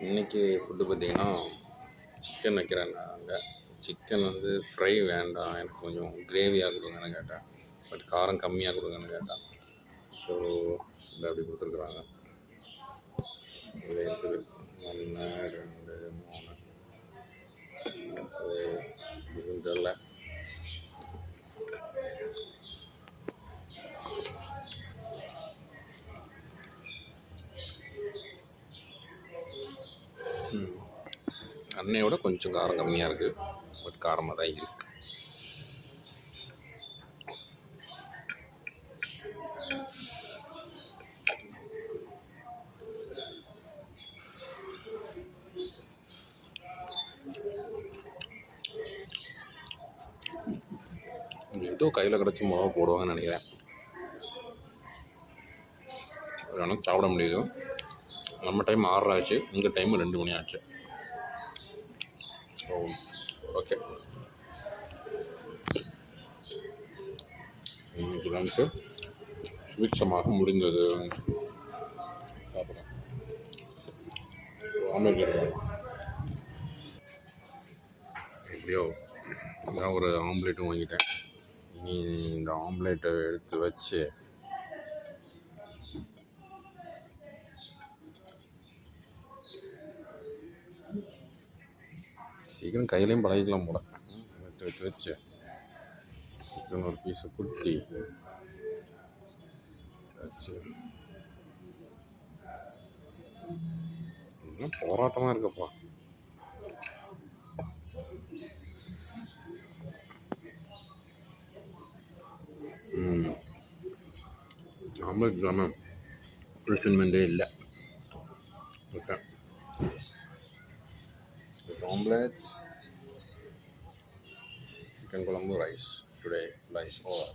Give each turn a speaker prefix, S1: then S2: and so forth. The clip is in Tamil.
S1: இன்றைக்கி ஃபுட்டு பார்த்திங்கன்னா சிக்கன் வைக்கிறேன். நாங்கள் சிக்கன் வந்து ஃப்ரை வேண்டாம், எனக்கு கொஞ்சம் கிரேவியாக கொடுங்கன்னு கேட்டேன். பட் காரம் கம்மியாக கொடுங்கன்னு கேட்டேன். ஸோ இதை அப்படி கொடுத்துருக்குறாங்க. இது இருக்குது 1 2 3. ஸோ இதுன்னு தெரில. அன்னையோட கொஞ்சம் காரம் கம்மியாக இருக்குது, பட் காரமாக தான் இருக்குது. ஏதோ கையில் கிடச்சி மிளகா போடுவாங்கன்னு நினைக்கிறேன். எனக்கு சாப்பிட முடியுது. நம்ம டைம் 6 ஆச்சு, இந்த டைம் 2 மணி ஆச்சு. ஸோ ஓகே, இன்னைக்கு லஞ்சு சுபிட்சமாக முடிந்தது. சாப்பிட்றேன். ஆம்லேட் எடுக்கலாம். எப்படியோ நான் ஒரு ஆம்லேட்டும் வாங்கிட்டேன். இனி இந்த ஆம்லேட்டை எடுத்து வச்சு சீக்கிரம் கையிலையும் பழகிக்கலாம் போல. எடுத்து வச்சு சிக்கன் ஒரு பீஸை குத்தி வச்சு இன்னும் போராட்டமாக இருக்கப்பா. ஆம்லேட் இல்லாமல் ஃபுல்ஃபில்மெண்ட்டே இல்லை. ஓகே, ஆம்லேட், சிக்கன் குழம்பு, ரைஸ். Today lunch over.